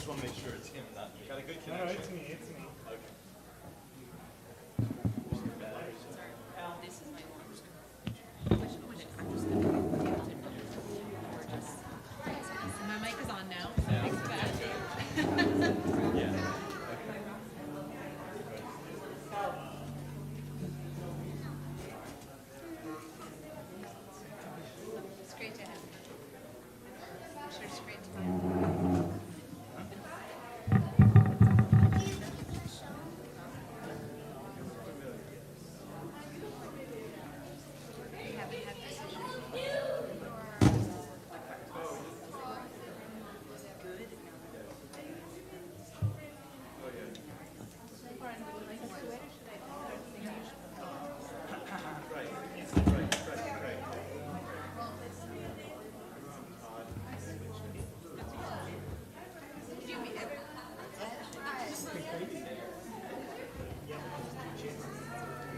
want to make sure it's him, not me. Got a good No, connection. it's me. It's me. Okay. This is my lunch. Which I'm just going to my mic is on now, so thanks for that. Yeah. It's great to have you. I'm sure it's great to have you. You haven't had this issue.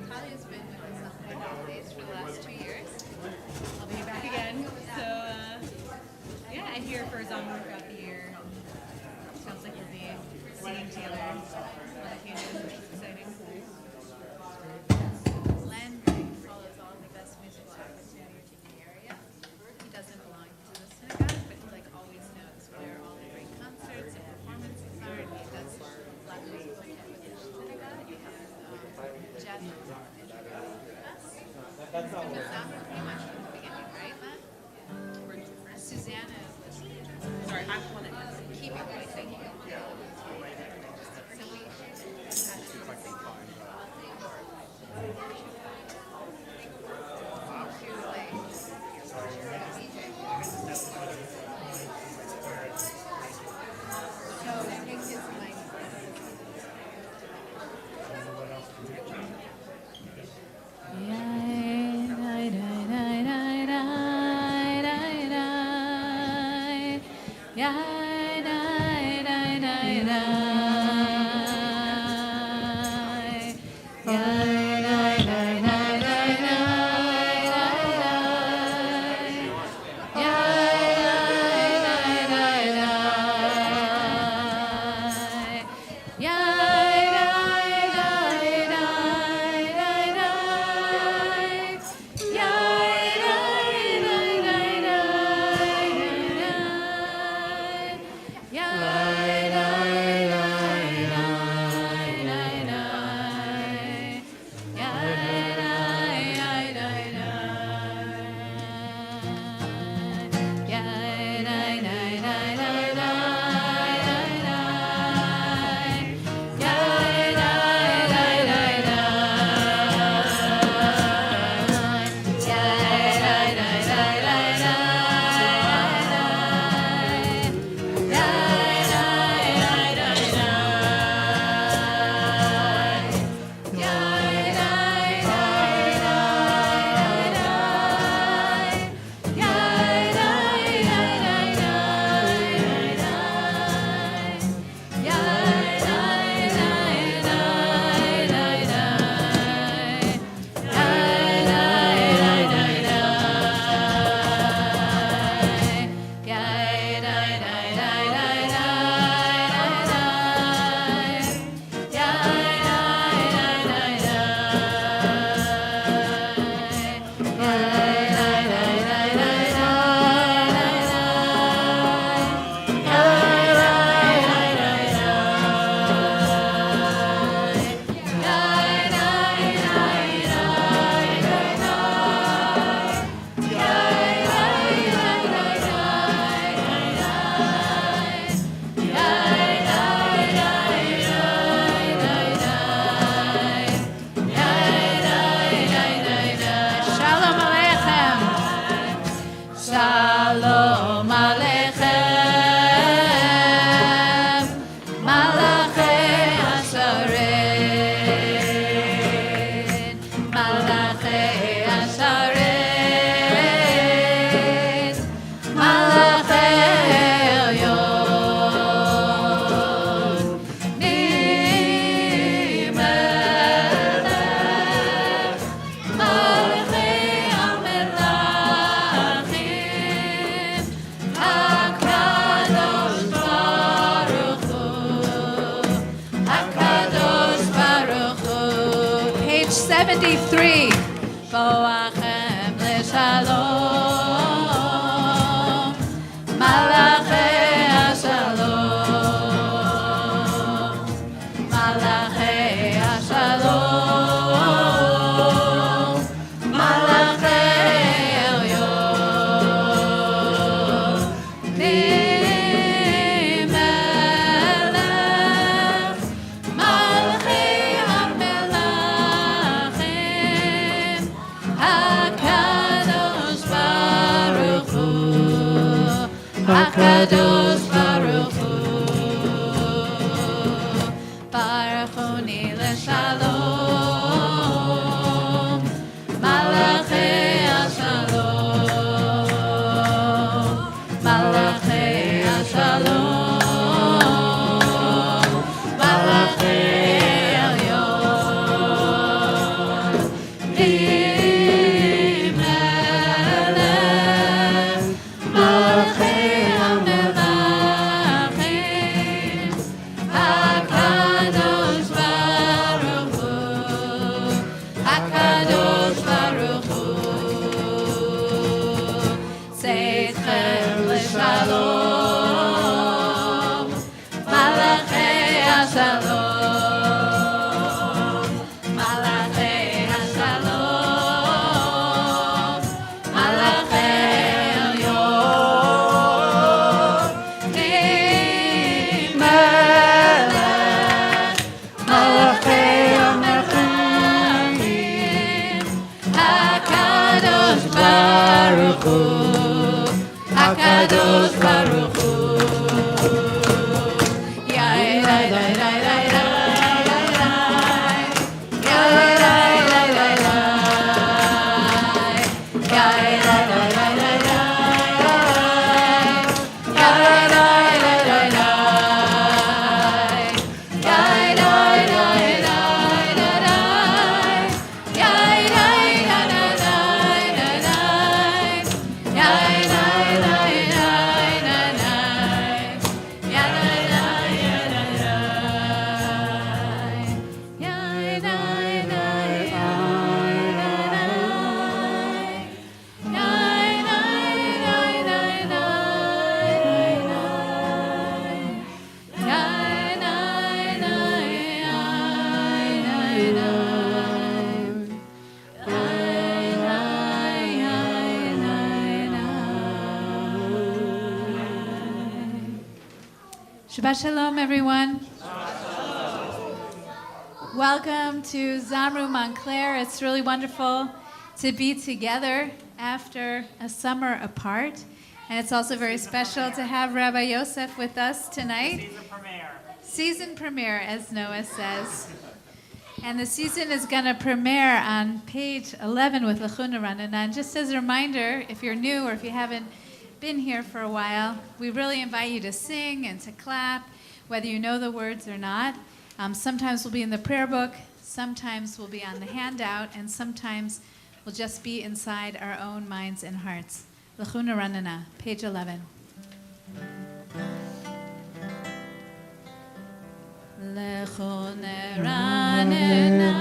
Talia's been with us on the holidays for the last 2 years. I'll be back again. So, yeah, I'm here for Zamru throughout the year. Sounds like we'll be singing together on occasion, which is exciting. Len follows all the best musical opportunities in the area. He doesn't belong to the synagogue, but he always knows where all the great concerts and performances are, and he does live musical with the synagogue. And Jeff introduced us. We've been Zamru pretty much from the beginning, right, Len? Susanna was sorry, I'm the one that was keeping my thinking. So we 73. Boachem leshalom, malachei hashalom, malachei hashalom, malachei elyon, melech, malchei hamelachim, HaKadosh Baruch Hu, HaKadosh Baruch Hu, Baruchuni leshalom, malachei hashalom, malachei hashalom, malachei elyon, Melech, malachei hamelachim, HaKadosh Baruch Hu, HaKadosh Baruch Hu, Seitchem leshalom, malachei hashalom, malachei hashalom, malachei elyon, Melech, malachei hamelachim, HaKadosh Baruch Hu, HaKadosh Baruch Hu. Yai, yai, yai, yai, yai, yai, yai, yai, yai, yai, yai, yai, yai, yai, Shabbat Shalom, everyone. Welcome to Zamru Montclair. It's really wonderful to be together after a summer apart. And it's also very special to have Rabbi Yosef with us tonight. Season premiere, as Noah says. And the season is going to premiere on page 11 with Lechuna Ranana. And just as a reminder, if you're new or if you haven't been here for a while, we really invite you to sing and to clap, whether you know the words or not. Sometimes we'll be in the prayer book, sometimes we'll be on the handout, and sometimes we'll just be inside our own minds and hearts. Lechuna Ranana, page 11. Lechuna Ranana.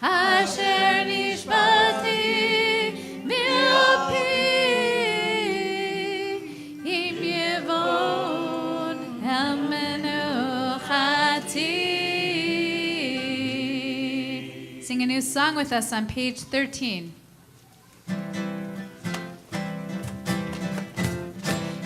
Asher nishbati Sing a new song with us on page 13.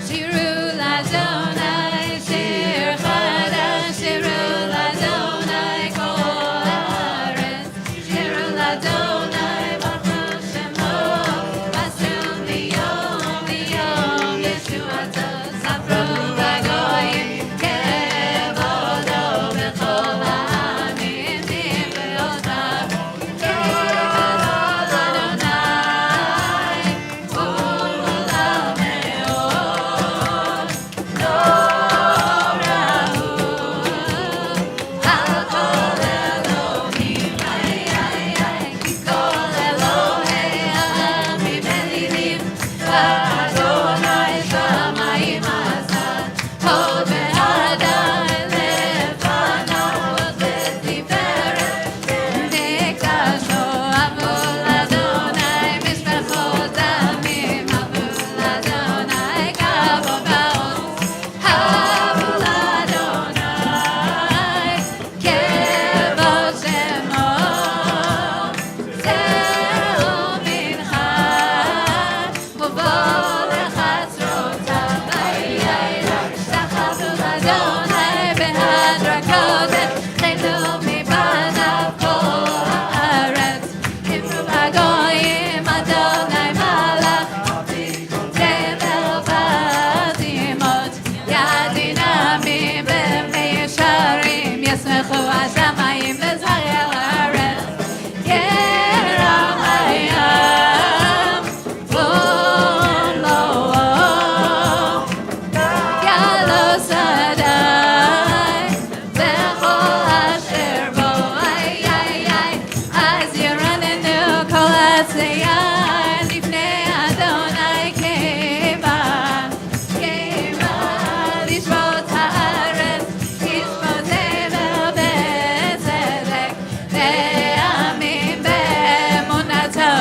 Shiru Ladonai, Shir Chadash, Shiru Ladonai, Kol Haaretz, Shiru Ladonai, Baruch Shemo, Basum Liyom, Liyom Yeshuato, Zamru Service, Kevodo B'chol Ha'amim, Niv'otav, Kevodo Adonai, U'olam Me'od, Lo Ra'u, Al Kol Elohim, Ki Kol Elohei Ha'amim Elilim, Adonai Shamayim Hazar, Hod Ve'adai Lefanav V'Tiferet, Mikdasho Amul Adonai, Mishpachot Amim Amul Adonai, Kavod Va'od, Amul Adonai, Kevod Shemo, Ze'u Mincha, Uvo Lechatzrotav, Shachatu Adonai Behadrakot, Chelu Mibanav Kol Haaretz, Imru Hagoyim Adonai Malach, Tevel Vazimot, Yadinamim B'Meisharim, Yasmechu Hashamayim V'Zayel Haaretz, Yeram Hayam, V'Lo Yalo Sadai, Bechol Asher Bo, Az Yeranenu Kol Hatzayai, Lifnei Adonai Keva, Lishvot Haaretz, Lishvot Tevel B'Tzedek, Ve'amim Be'emunato,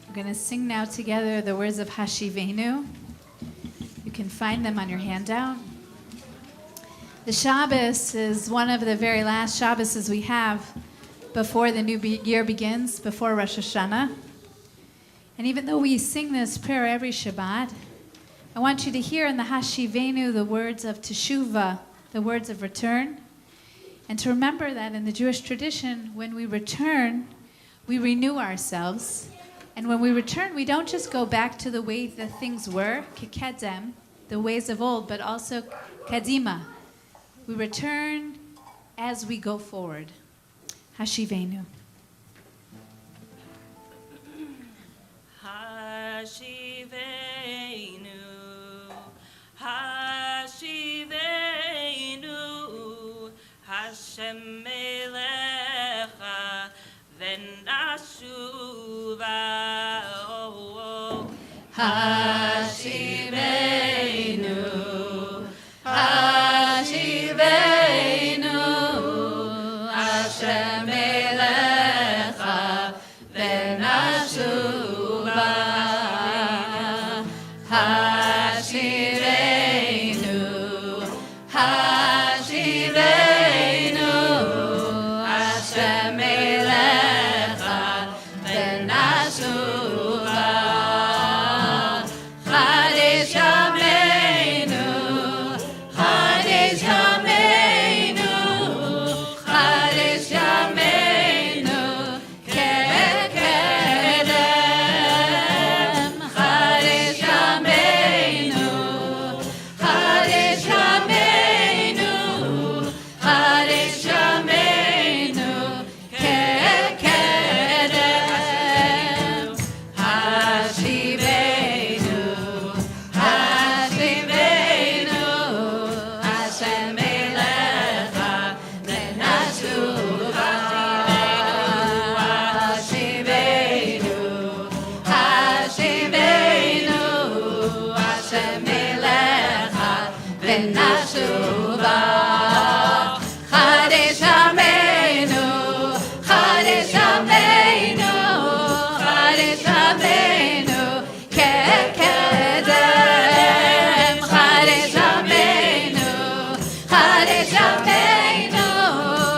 We're going to sing now together the words of Hashivenu. You can find them on your handout. The Shabbos is one of the very last Shabbases we have before the new year begins, before Rosh Hashanah. And even though we sing this prayer every Shabbat, I want you to hear in the Hashivenu the words of Teshuvah, the words of return, and to remember that in the Jewish tradition, when we return, we renew ourselves. And when we return, we don't just go back to the way the things were, kekedem, the ways of old, but also kadima. We return as we go forward. Hashivenu. Hashivenu, Hashivenu, Hashem Melecha, V'nashuva. Hashivenu, Hashivenu, Hashem Elecha, V'nashuva. Hashivenu, Hashivenu, Hashem Elecha, ונשובה. חדש ימינו, חדש ימינו, חדש ימינו כקדם. חדש ימינו, חדש ימינו,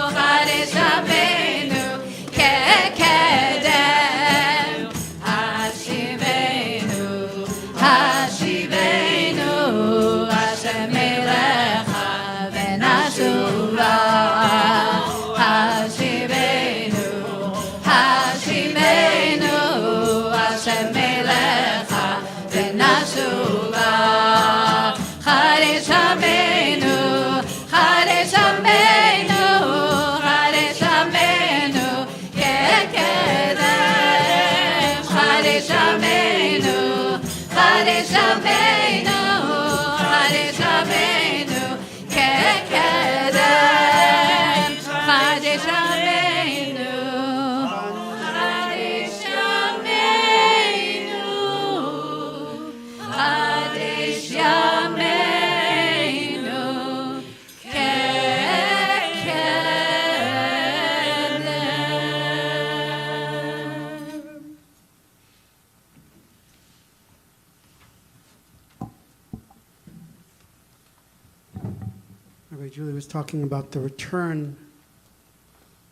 חדש ימינו כקדם. השיבנו, השיבנו, השם אליך ונשובה. השיבנו, השיבנו, השם אליך ונשובה. חדש ימינו, חדש ימינו, חדש ימינו כקדם. חדש ימינו, חדש ימינו, חדש ימינו כקדם. חדש ימינו, חדש ימינו, חדש ימינו כקדם. Rabbi Julie was talking about the return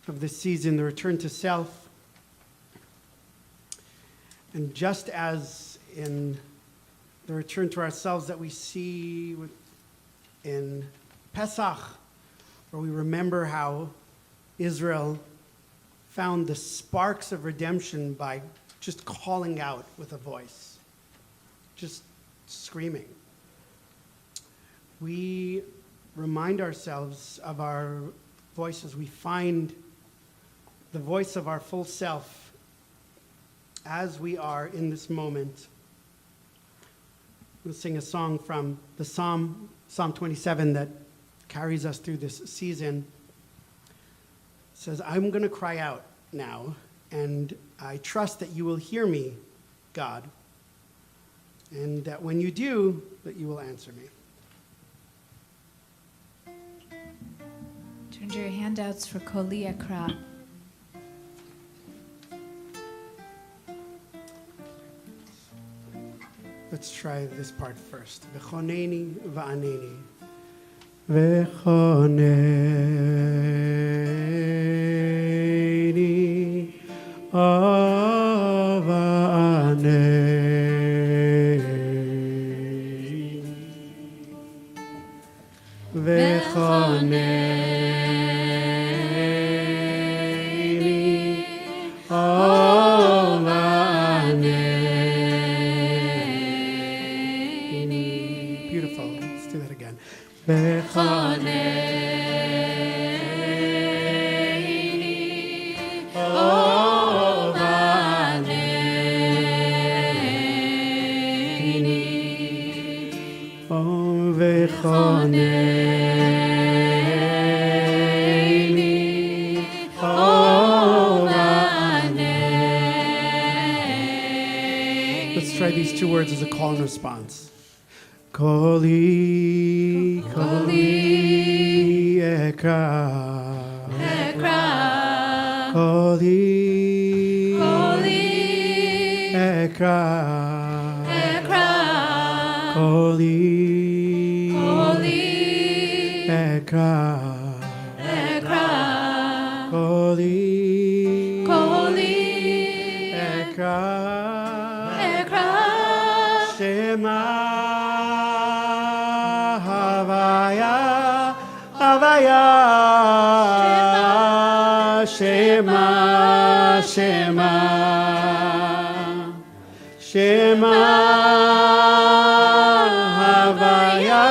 of the season, the return to self. And just as in the return to ourselves that we see in Pesach, where we remember how Israel found the sparks of redemption by just calling out with a voice, just screaming. We remind ourselves of our voices. We find the voice of our full self as we are in this moment. We'll sing a song from the Psalm 27 that carries us through this season. It says, I'm going to cry out now, and I trust that you will hear me, God, and that when you do, that you will answer me. Turn to your handouts for Koli Akra. Let's try this part first. V'choneni va'aneni. V'choneni va'aneni. V'choneni va'aneni. Beautiful. Let's do that again. Let's try these two words as a call and response. Koli, koli, ekra. Koli, ekra. Koli, ekra. Koli, ekra. Shema, Havaya, Havaya. Shema, Shema. Shema, Havaya,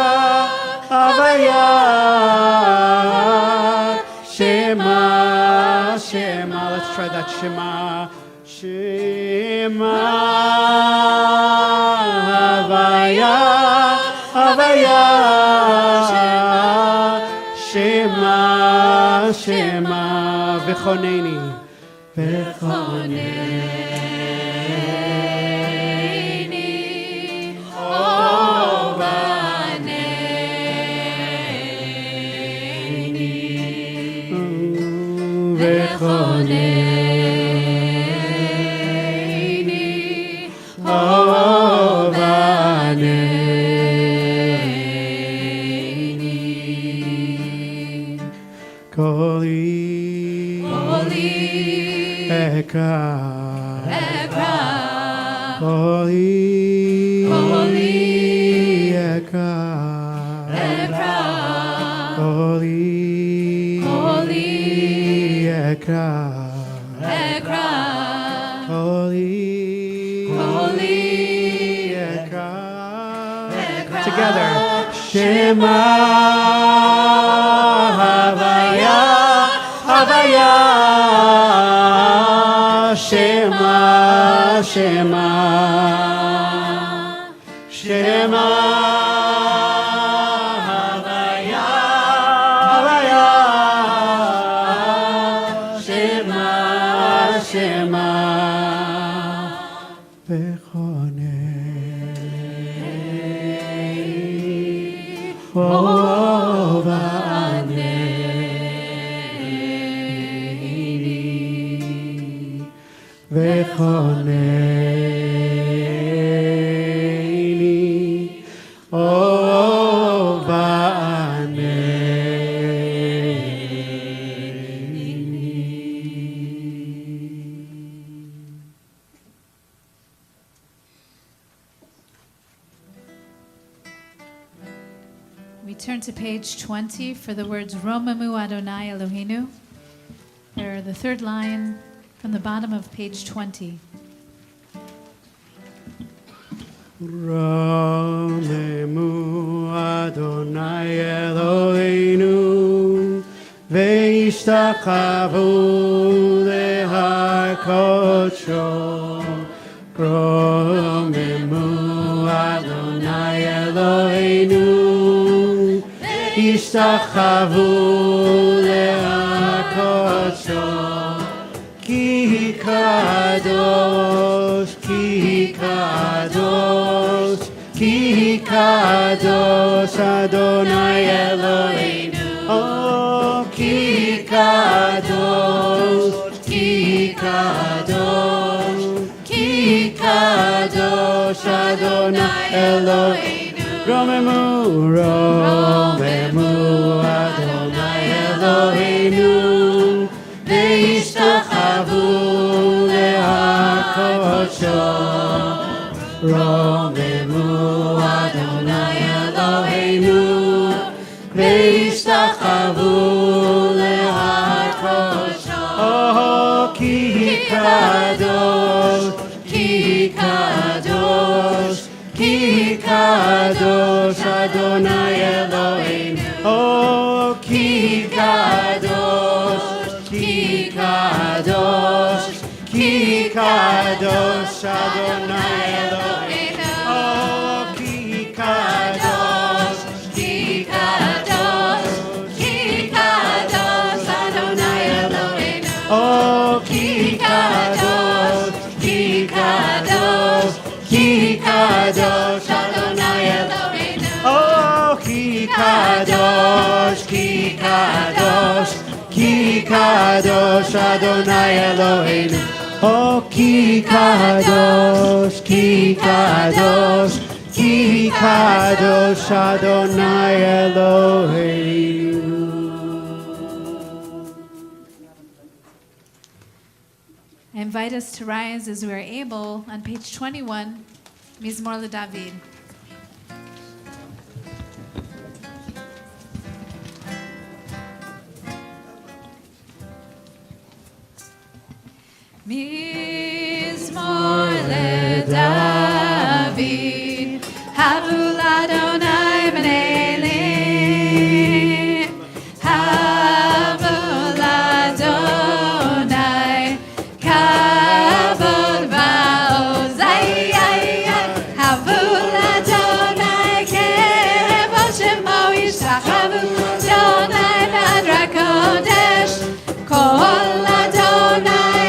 Havaya. Shema, Shema. Let's try that. Shema, Shema, Havaya, Havaya. Shema, Shema. V'choneni, v'choneni. Together. Shema Havaya, Havaya, Shema, Shema, Shema Havaya, Havaya, Shema, Shema, We turn to page 20 for the words Romamu Adonai Eloheinu. They're the third line from the bottom of page 20. Romemu Adonai Eloheinu ve'ishtachavu lehar kodsho. Romemu Adonai Eloheinu ve'ishtachavu lehar kodsho. Ki kadosh, ki kadosh, ki kadosh Adonai Eloheinu. Oh, ki kadosh, ki kadosh, ki kadosh Adonai Eloheinu. Romemu, Romemu Adonai Eloheinu. Ve'ishtachavu lehar kodsho. Romemu Adonai Eloheinu. Ve'ishtachavu lehar kodsho. Oh, ki kadosh, ki kadosh, ki kadosh Adonai Eloheinu. Oh, ki kadosh, ki kadosh, ki kadosh Adonai Eloheinu. Oh, ki kadosh, ki kadosh, ki kadosh Adonai Eloheinu. Oh, ki kadosh, ki kadosh, ki kadosh Adonai Eloheinu. Oh, ki kadosh, ki kadosh, ki kadosh Adonai Eloheinu. Oh, ki kadosh, ki kadosh, ki kadosh Adonai Eloheinu. I invite us to rise as we are able on page 21, Mizmor LeDavid. Mizmor LeDavid, Havu l'Adonai b'nei Elim, Havu l'Adonai kavod va'oz, Havu l'Adonai kevod shemo yishtachavu l'Adonai b'adra kodesh, kol Adonai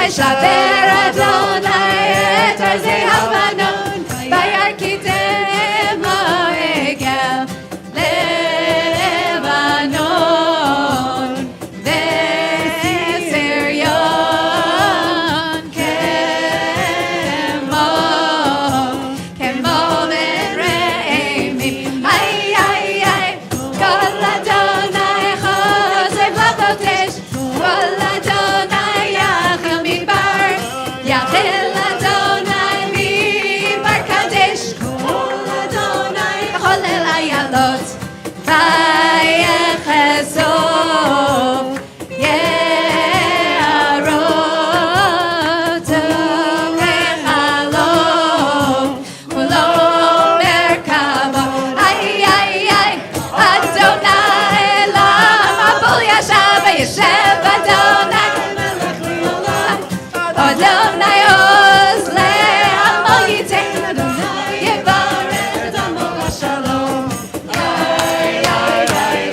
וישבר אדוני את ארזי הלבנון, וירקידם העגל לבנון, וסריון כמו בין רעמים. איי איי איי, כל אדוני חוזר לבקש, כל אדוני יחיל מדבר, יחיל אדוני מדבר קדש, כל אדוני יחולל איילות, ויחשוף יערות וחלום, כולו מרכבו. איי איי איי, אדוני אליו מבול ישב וישב אדוני מלך לעולם, אדוני עוז לעמו ייתן, אדוני יברך את עמו לשלום. איי איי איי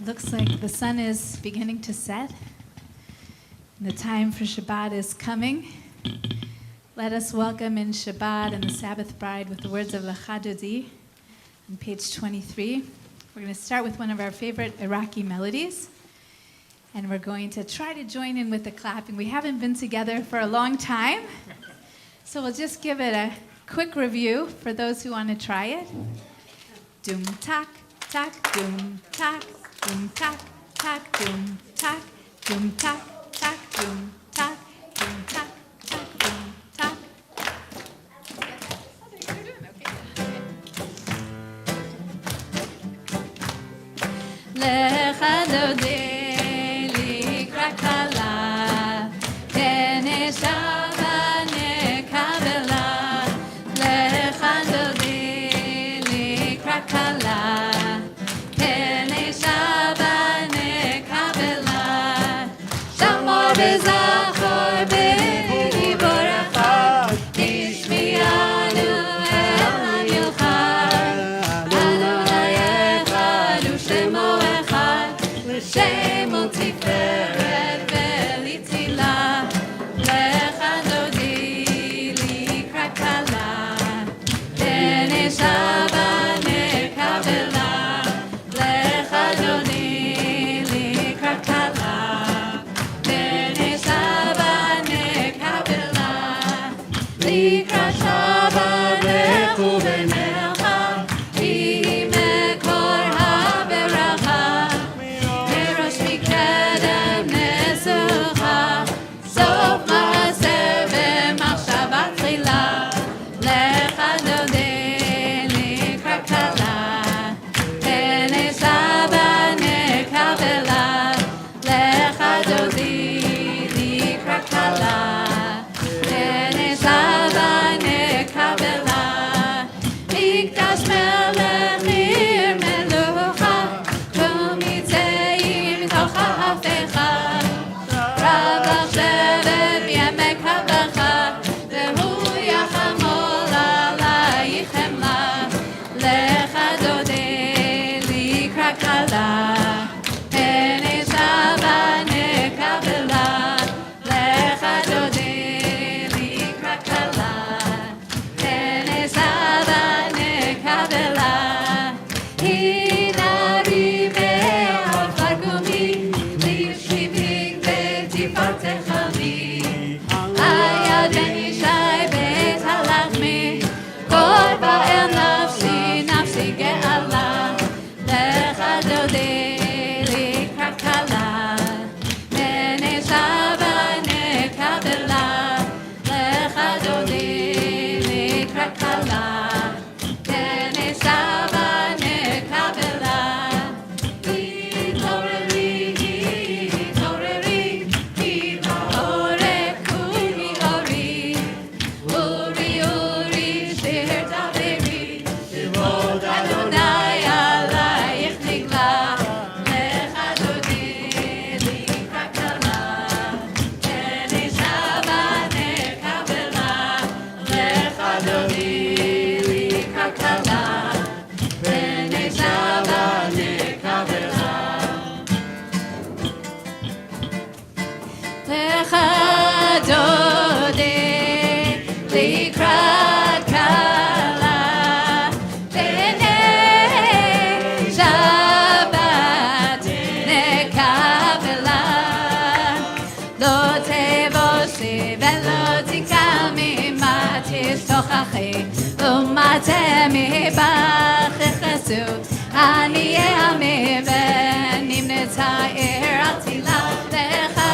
Looks like the sun is beginning to set. And the time for Shabbat is coming. Let us welcome in Shabbat and the Sabbath bride with the words of Lecha Dodi on page 23. We're going to start with one of our favorite Iraqi melodies. And we're going to try to join in with the clapping. We haven't been together for a long time. So we'll just give it a quick review for those who want to try it. Doom tak, tak, doom tak. Doom tak, tak, doom tak, doom tak, tak, doom tak, doom tak, tak, doom tak. You're doing okay. Lecha Dodi likra kala, teneshava nekabela. Lecha Dodi likra kala. Zachor b'yiborecha, tishmi'anu el milchad. Adonai echad u'shemo echad, l'shemo tiferet v'litzila. Lecha Dodi likra kala, teneshava nekabela. Lecha Dodi likra kala. Likra Shabbat lechu v'necha, hi mekor ha'beracha, merosh mikedem nesucha, sof ma'aseh v'machshava tchila. Lecha Dodi likra kala, tenei Shabbat nekabela. Lecha Dodi likra kala. Inari me tochachi umatemi bachechesu ani ami venimneta iratila lecha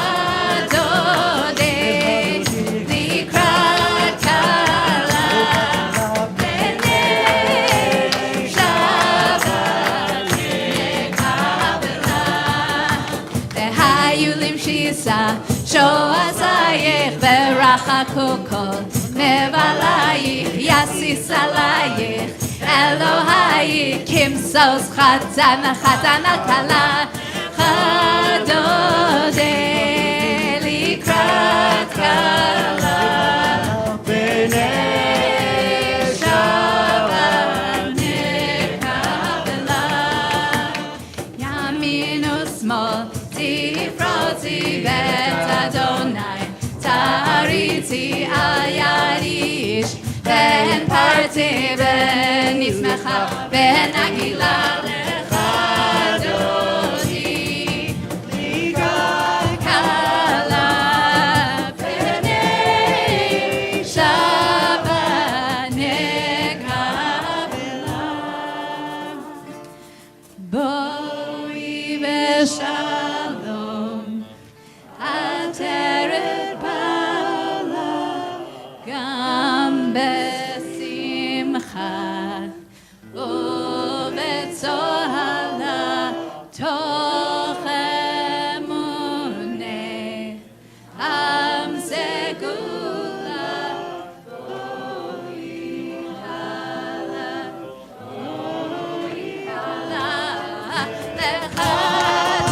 dode likrat kala b'nei Shabbat nekabela v'hayulim shisa shoazayich v'rachaku kol nevalayich yasis alayich Elohayich kimsos chazana chazana kala chadode likrat kala b'nei Shabbat nekabela yamin u'smol tifroti bet Adonai tariti al yadish ben parti ben ismecha ben agila lecha dodi likrat kala b'nei Shabbat nekabela boi v'shalom ateret bala gam besimcha u'betzohala toch emunah am segula lecha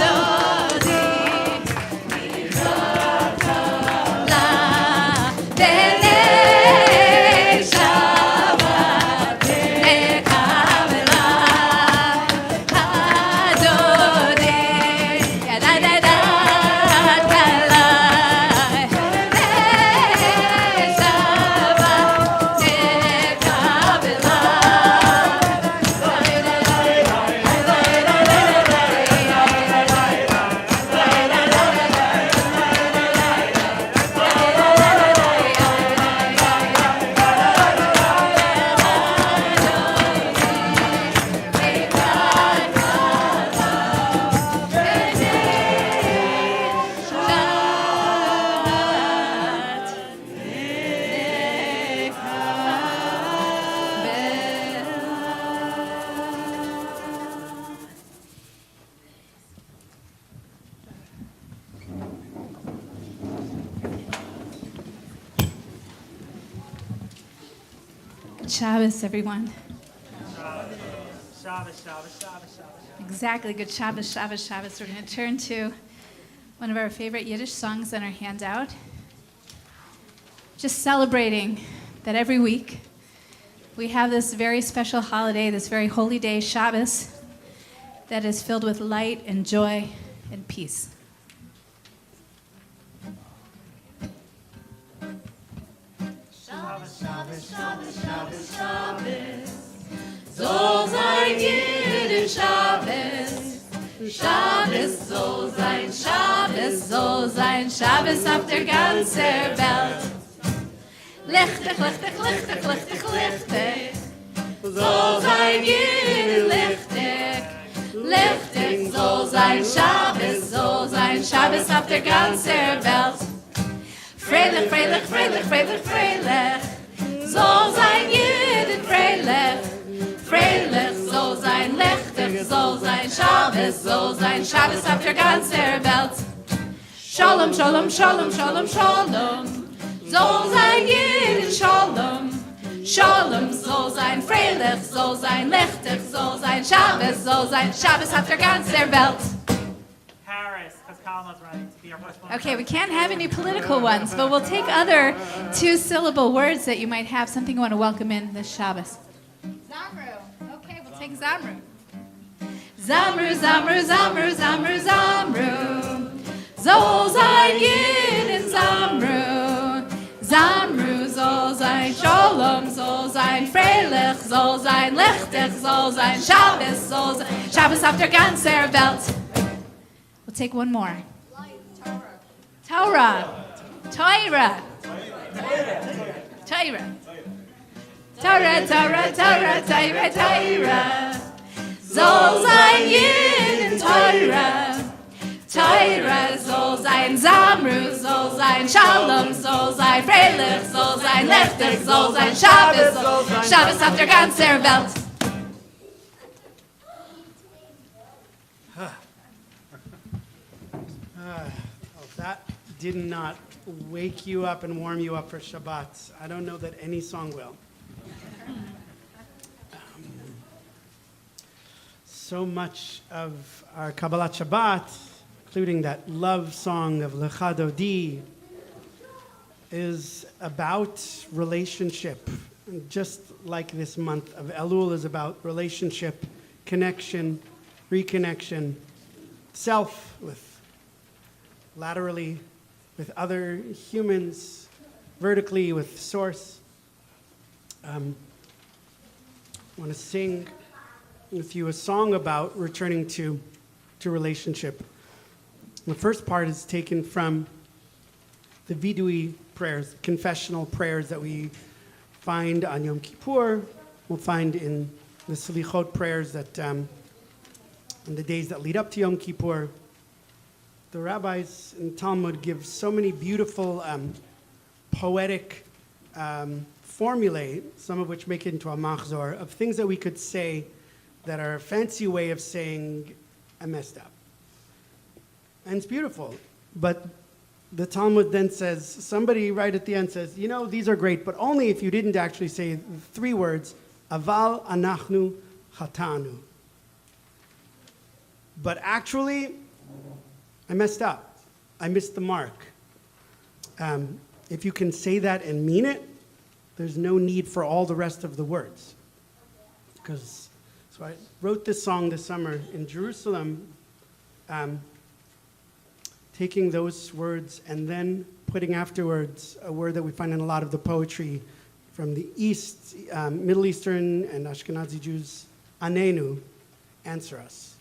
dodi la b'nei Shabbat nekabela adode yadadada kala b'nei Shabbat nekabela Good Shabbos, everyone. Exactly. Good Shabbos, Shabbos, Shabbos. We're going to turn to one of our favorite Yiddish songs on our handout. Just celebrating that every week we have this very special holiday, this very holy day, Shabbos, that is filled with light and joy and peace. Soll sein Yiddish Shabbos, Shabbos soll sein, Shabbos soll sein, Shabbos auf der ganzen Welt. Lichtig, lichtig, lichtig, lichtig, lichtig, soll sein Yiddish lichtig, lichtig soll sein, Shabbos auf der ganzen Welt. Freilich, freilich, freilich, freilich, freilich, soll sein Yiddish freilich. Freilich soll sein, lichtig soll sein, Shabbos auf der ganzen Welt. Shalom, shalom, shalom, shalom, shalom, soll sein Yiddish shalom. Shalom soll sein, freilich soll sein, lichtig soll sein, Shabbos auf der ganzen Welt. Paris, because Kalma's running to be our first. Okay, we can't have any political ones, but we'll take other two-syllable words that you might have, something you want to welcome in this Shabbos. Zamru. Okay, we'll take Zamru. Zamru, Zamru, Zamru, Zamru, Zamru. Soll sein Yidin Zamru. Zamru soll sein, Shalom soll sein, freilich soll sein, lichtig soll sein, Shabbos soll sein, Shabbos auf der ganzen Welt. We'll take one more. Torah. Torah. Torah. Torah, Torah, Torah, Torah, Torah. Soll sein jeden Torah. Torah soll sein, Zamru soll sein, Shalom soll sein, Freilich soll sein, Lechtig soll sein, Shabbos soll sein, Shabbos auf der ganzen Welt. If that did not wake you up and warm you up for Shabbat, I don't know that any song will. So much of our Kabbalat Shabbat, including that love song of Lecha Dodi, is about relationship. And just like this month of Elul is about relationship, connection, reconnection, self with laterally with other humans, vertically with Source. I want to sing with you a song about returning to relationship. The first part is taken from the Vidui prayers, confessional prayers that we find on Yom Kippur. We'll find in the Selichot prayers that in the days that lead up to Yom Kippur. The rabbis in Talmud give so many beautiful poetic formulae, some of which make it into a machzor, of things that we could say that are a fancy way of saying, I messed up. And it's beautiful. But the Talmud then says, somebody right at the end says, you know, these are great, but only if you didn't actually say the three words, aval anachnu chatanu. But actually, I messed up. I missed the mark. If you can say that and mean it, there's no need for all the rest of the words. So I wrote this song this summer in Jerusalem, taking those words and then putting afterwards a word that we find in a lot of the poetry from the East, Middle Eastern and Ashkenazi Jews, Anenu, answer us.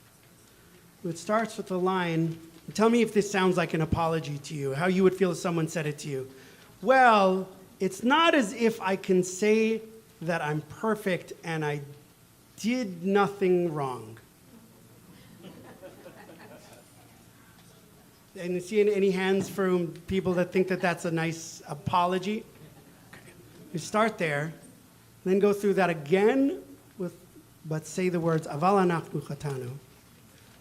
It starts with the line, tell me if this sounds like an apology to you, how you would feel if someone said it to you. Well, it's not as if I can say that I'm perfect and I did nothing wrong. And you see any hands from people that think that that's a nice apology? Okay. You start there, then go through that again, but say the words, aval anachnu chatanu.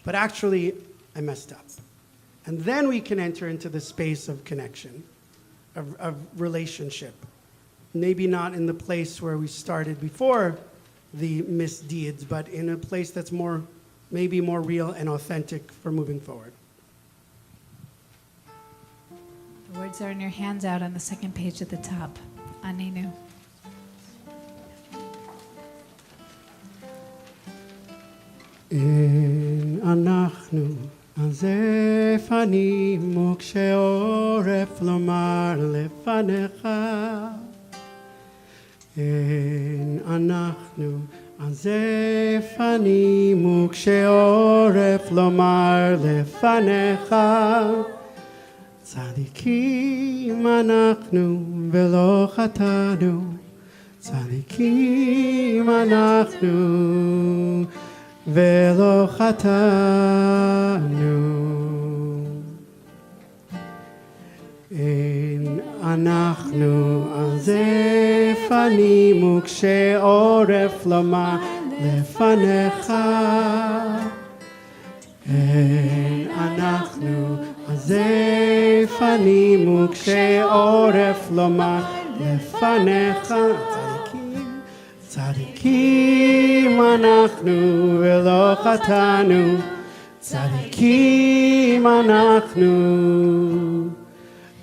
But actually, I messed up. And then we can enter into the space of connection, of relationship. Maybe not in the place where we started before the misdeeds, but in a place that's maybe more real and authentic for moving forward. The words are in your hands out on the second page at the top. Anenu. אין אנחנו עזף אני מוקשה עורף לומר לפניך אין אנחנו עזף אני מוקשה עורף לומר לפניך צדיקים אנחנו ולא חטאנו צדיקים אנחנו ולא חטאנו אין אנחנו עזף אני מוקשה עורף לומר לפניך אין אנחנו עזף אני מוקשה עורף לומר לפניך צדיקים אנחנו ולא חטאנו, צדיקים אנחנו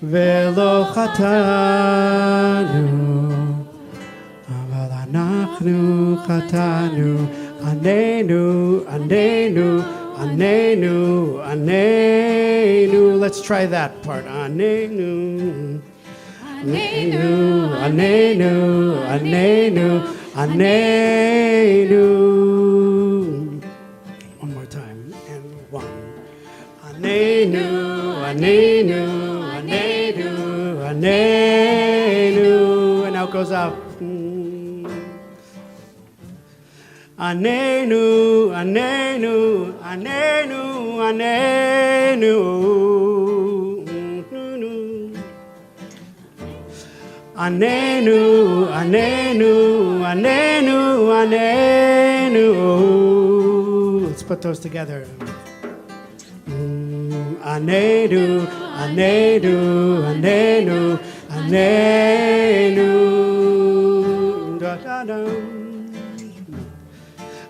ולא חטאנו, אבל אנחנו חטאנו, עננו, עננו, עננו, עננו. Let's try that part. עננו, עננו, עננו, עננו. Anenu. One more time, and one. Anenu, Anenu, Anenu, Anenu. And now it goes up. Anenu, anenu, anenu, anenu. Anenu, anenu, anenu, anenu. Let's put those together. Anenu, anenu, anenu, anenu. Da da da.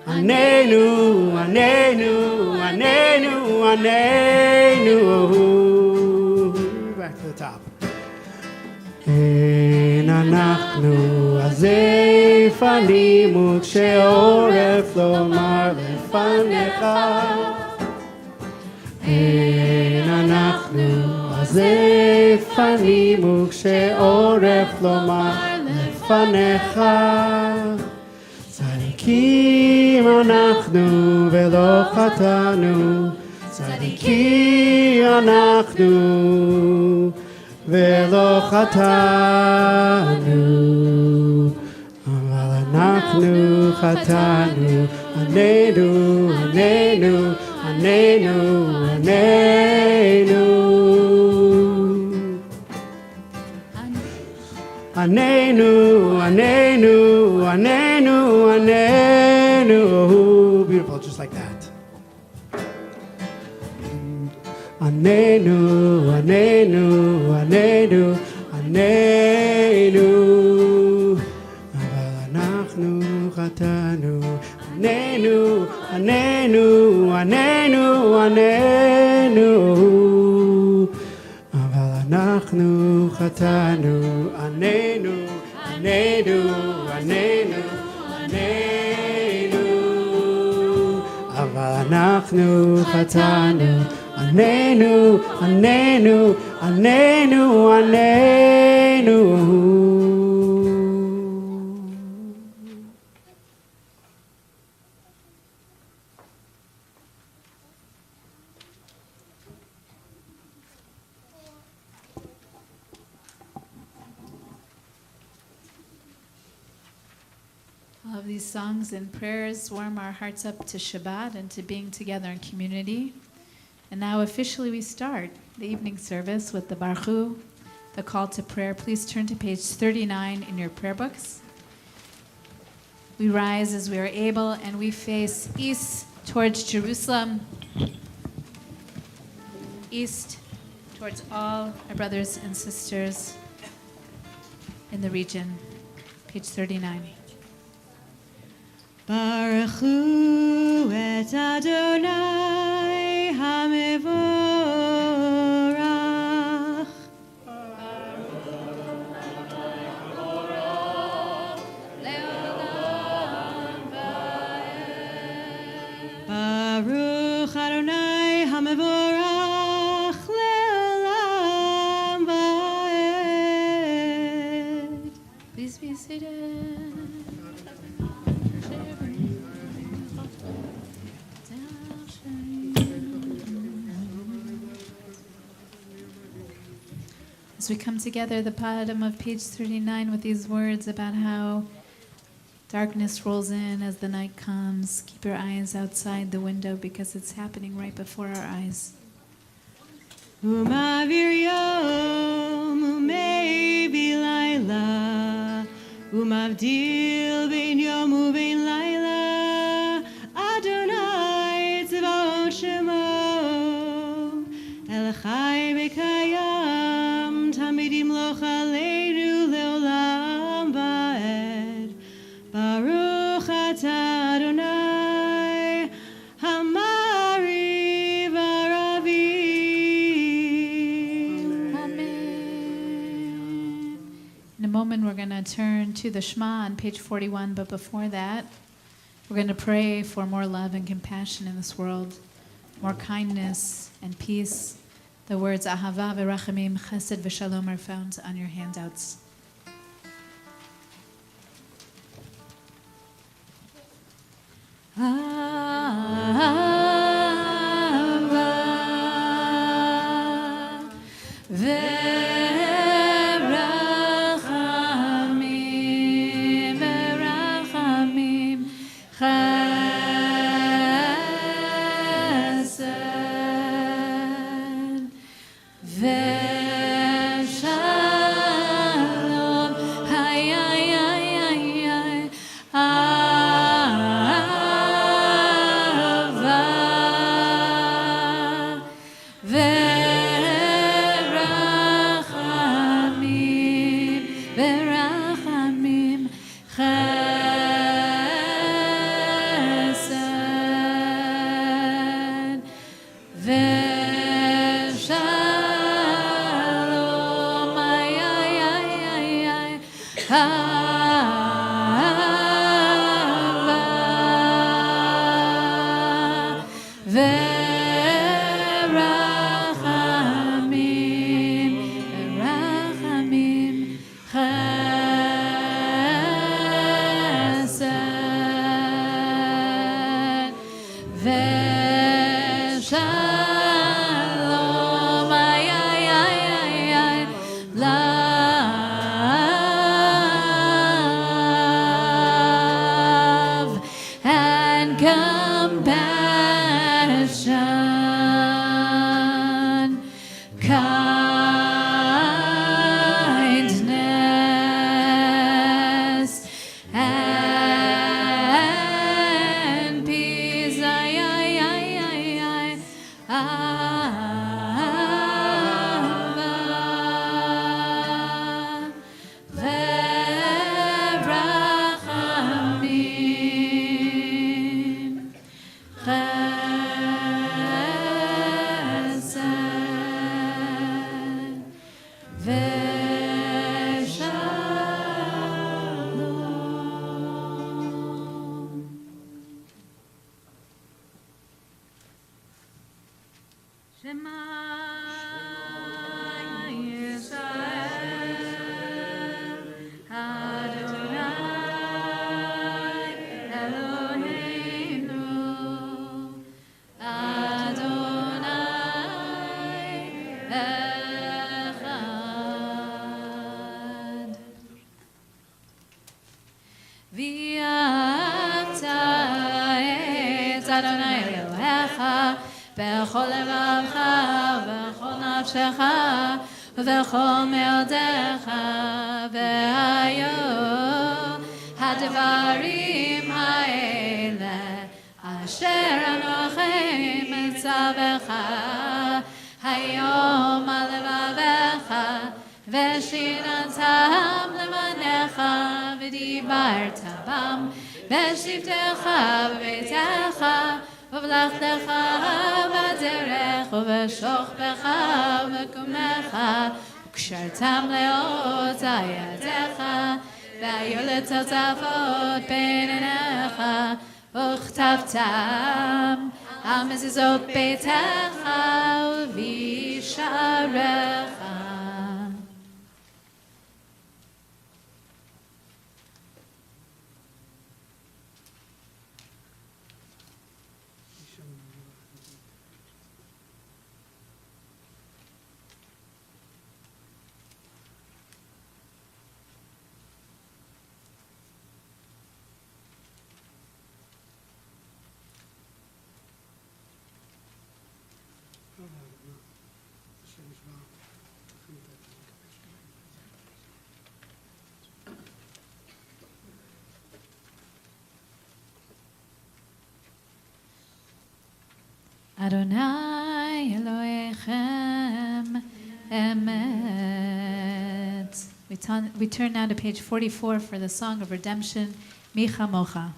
Anenu, anenu, anenu, anenu. Back to the top. אין אנחנו הזפנים וכשעורף לומר לפניך אין אנחנו הזפנים וכשעורף לומר לפניך צדיקים אנחנו ולא חטאנו צדיקים אנחנו ולא חטאנו, אבל אנחנו חטאנו, עננו, עננו, עננו, עננו. עננו, עננו, עננו, עננו. Beautiful, just like that. עננו, עננו, עננו, עננו, אבל אנחנו חטאנו, עננו, עננו, עננו, עננו, אבל אנחנו חטאנו, עננו, עננו, עננו, עננו, אבל אנחנו חטאנו, עננו, עננו, עננו, עננו. All of these songs and prayers warm our hearts up to Shabbat and to being together in community. And now officially we start the evening service with the Baruch, the call to prayer. Please turn to page 39 in your prayer books. We rise as we are able and we face east towards Jerusalem, east towards all our brothers and sisters in the region. Page 39. Baruch hu et Adonai hamevorach. Baruch Adonai hamevorach leolam vaed. Please be seated. As we come together, the bottom of page 39 with these words about how darkness rolls in as the night comes. Keep your eyes outside the window because it's happening right before our eyes. Umavir yom umevi laila umavdil ben yom uben laila Adonai tzvaot shemo elchai bekayam tamidim loch aleinu leolam vaed Baruch atah Adonai hamari varavi. Amen. In a moment, we're going to turn to the Shema on page 41, but before that, we're going to pray for more love and compassion in this world, more kindness and peace. The words Ahava v'Rachamim, Chesed v'Shalom are found on your handouts. Ahava v'Rachamim, v'Rachamim, Veshalom, ay, ay, ay, ay, ay, Ahava, Verachamim, Verachamim, Chesed, Veshalom, ay, ay, ay, ay, ay, love and compassion, kindness and peace. Ay, ay, ay, ay, ay. Ahava, Verachamim, Chesed, Veshalom. Shema Yisrael, Adonai Eloheinu, Adonai Echad. V'yavta et Adonai Elohecha b'chol levacha v'chol nafshecha v'chol me'odecha v'hayo hadvarim ha'ele asher anochi mitzavecha hayom al levavecha v'shinatam lemanecha v'dibarta bam v'shivtecha v'beitecha ובלכתך בדרך ובשוכבך ובקומך וקשרתם לאות ידיך והיו לטוטפות בין עיניך וכתבתם על מזוזות ביתך ובשעריך. Adonai Elohechem Emet. We turn now to page 44 for the Song of Redemption, Micha Mocha.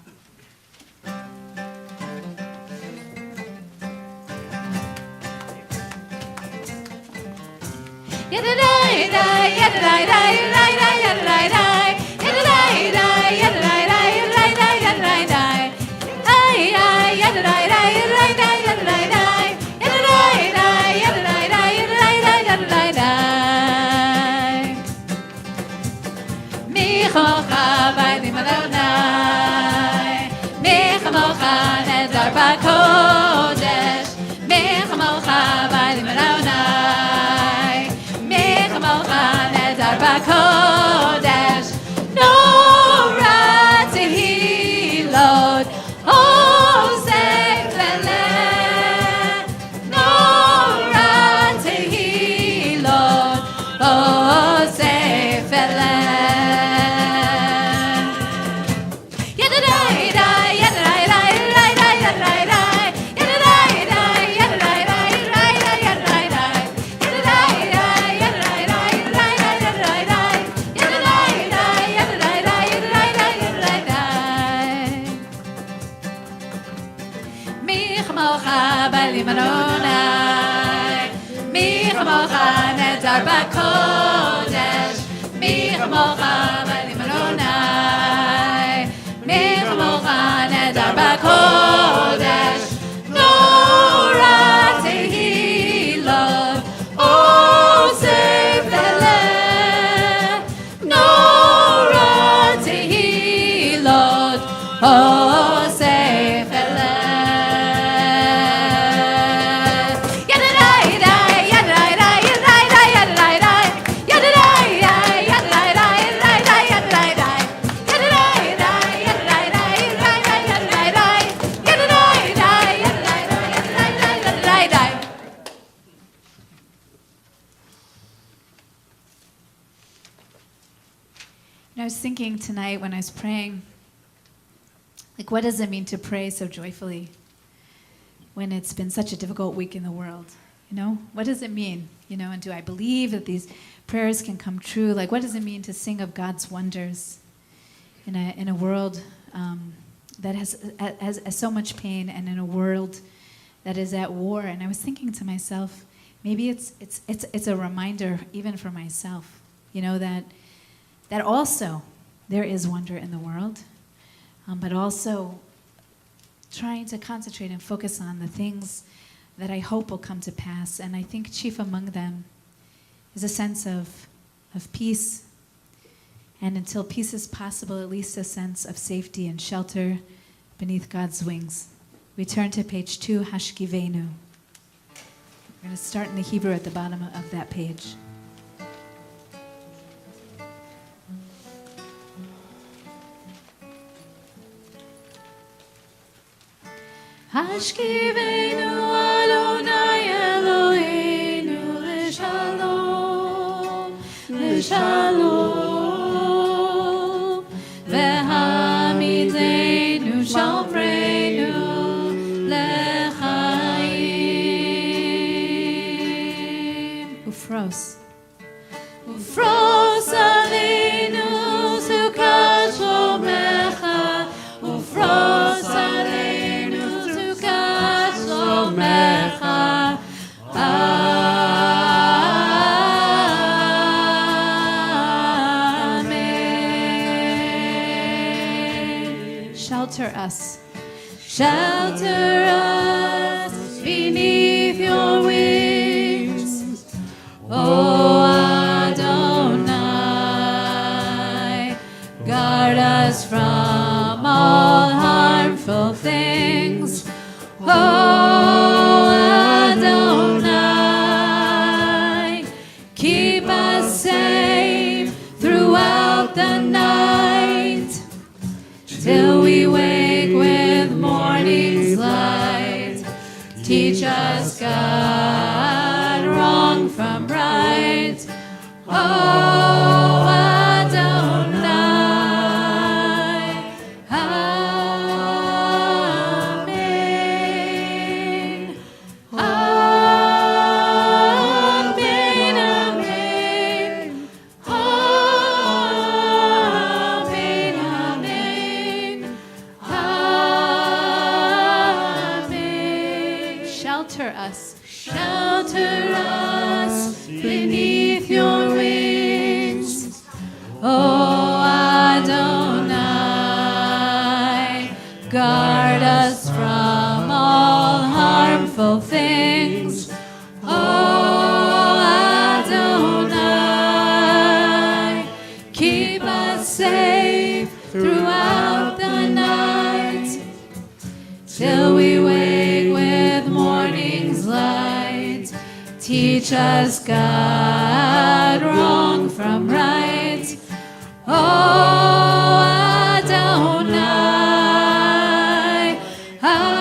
Kodesh, Micha Mocha, Bailim Adonai, Micha Mocha, Nedar Kodesh, Nora. כמוך נהדר בקודש, מי כמוך בנים אדוני, מי כמוך נהדר בקודש, נורא תהילות, עוזב ולב, נורא תהילות, עוזב ולב. I was thinking tonight when I was praying, like, what does it mean to pray so joyfully when it's been such a difficult week in the world? You know, what does it mean? You know, and do I believe that these prayers can come true? Like, what does it mean to sing of God's wonders in a world that has so much pain, and in a world that is at war? And I was thinking to myself, maybe it's a reminder even for myself, you know, that also there is wonder in the world, but also trying to concentrate and focus on the things that I hope will come to pass. And I think chief among them is a sense of peace, and until peace is possible, at least a sense of safety and shelter beneath God's wings. We turn to page 2, Hashkivenu. We're going to start in the Hebrew at the bottom of that page. Hashkivenu Adonai Eloheinu L'shalom, L'shalom, V'hamidenu Shomreinu L'chaim. Ufros. Ufros Aleinu Sukkot Shlomecha, Ufros Aleinu Shlomecha. Amen. Shelter us. Shelter us beneath your wings, O Adonai. Guard us from all harmful things, O Adonai. Keep us safe throughout the night, till we wake with morning's light. Teach us, God, wrong from right, O Adonai. Amen. Amen. Amen. Amen. Amen. Amen. Shelter us. Shelter us beneath your wings, O Adonai. Guard us from all harmful things, O Adonai. Keep us safe throughout the night, till we wake with morning's light. Teach us, God, wrong from right, O Adonai. Amen.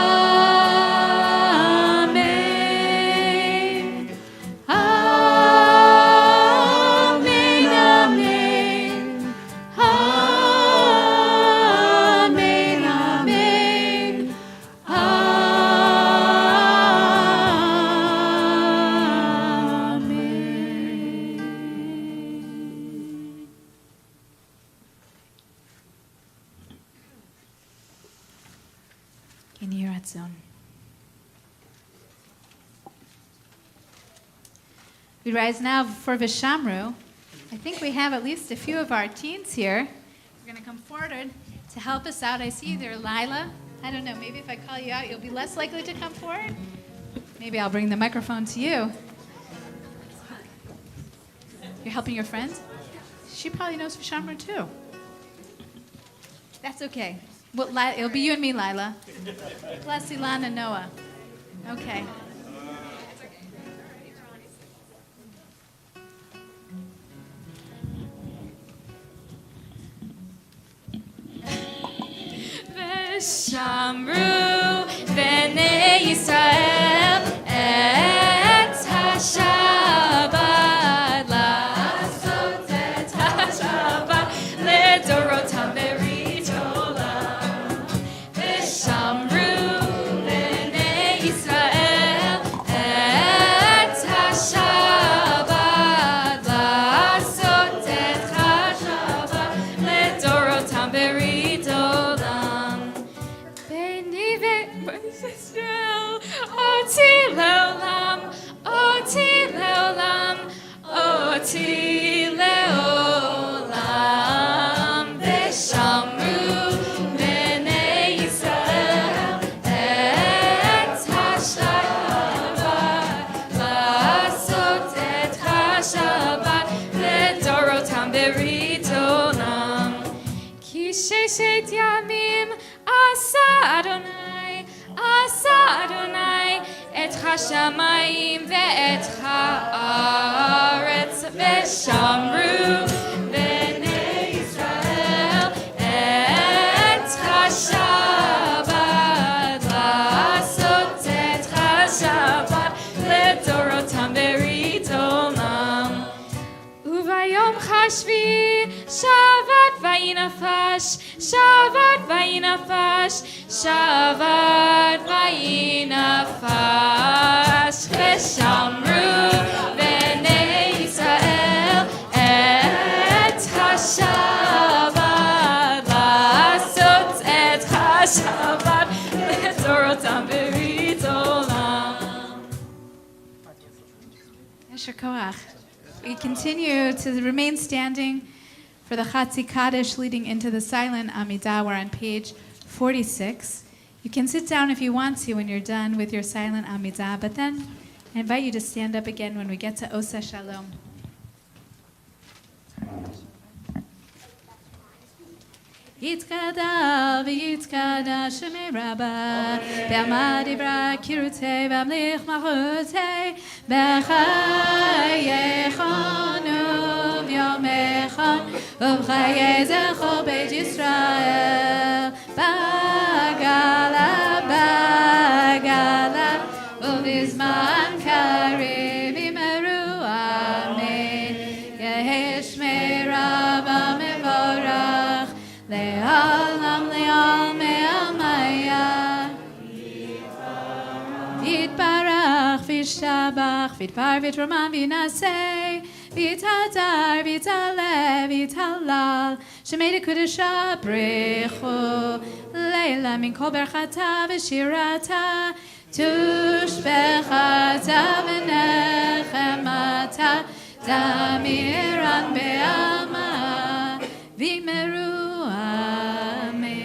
Amen. Amen. Amen. Amen. In your zone. We rise now for Vishamru. I think we have at least a few of our teens here. We're going to come forward to help us out. I see you there, Lila. I don't know, maybe if I call you out, you'll be less likely to come forward. Maybe I'll bring the microphone to you. You're helping your friend? She probably knows Vishamru too. That's okay. Well, it'll be you and me, Lila. Plus Ilan and Noah. Okay. Shomrei b'nei Yisrael et HaShabbat la'asot et HaShabbat לדורותם ברית עולם. ושמרו בני ישראל את השבת לעשות את השבת לדורותם ברית עולם. אותי לעולם, אותי לעולם, אותי לעולם. ושמרו בני ישראל את השבת, לעשות את השבת לדורותם ברית עולם. כי ששת ימים עשה אדוני, עשה אדוני את השמיים ואת הארץ. ושמרו בני ישראל את השבת, לעשות את השבת לדורותם ברית עולם. וביום השביעי שבת וינפש, שבת וינפש, שבת וינפש. ושמרו בני ישראל את השבת, לעשות את השבת לדורותם ברית עולם. Yesher Koach. We continue to remain standing for the Chatzi Kaddish leading into the silent Amidah. We're on page 46. You can sit down if you want to when you're done with your silent Amidah, but then I invite you to stand up again when we get to Osa Shalom. Yitzkadal v'yitzkadash Shomrei Rabbah B'amad Ibra Kirutei V'amlich Machutei B'chayechon U'v'yomechon U'v'chayei Zechor Beit Yisrael B'gala B'gala U'v'zman Karev Yimeru Amen Yehi Shmei Rabbah Mevorach Le'olam le'ol me'amaya V'yitbarach v'yishtabach v'yitbar v'yitroman v'yinaseh v'yitadar v'yitaleh v'yitalal Shemei dekudesha brechu Leila min kol berchata v'shirata tushbechata v'nechemata Zamiran be'alma v'yimeru Amen.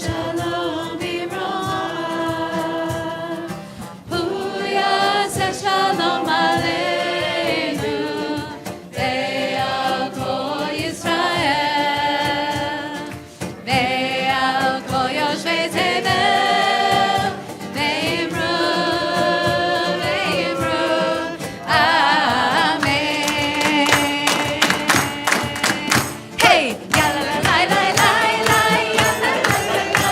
shalom b'rocha. Hu yaseh shalom aleinu ve'al kol Yisrael ve'al kol yoshvei tevel ve'imru amen. Hey, yalla la la la la la, yalla la la la,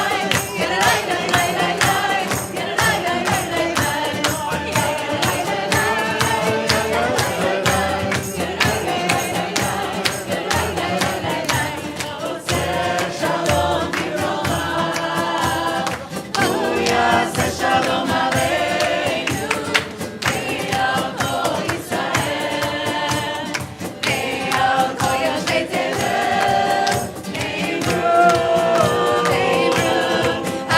yalla la la la la la, yalla la la la la la, shalom b'rocha. Hu yaseh shalom aleinu ve'al kol Yisrael ve'al kol yoshvei tevel ve'imru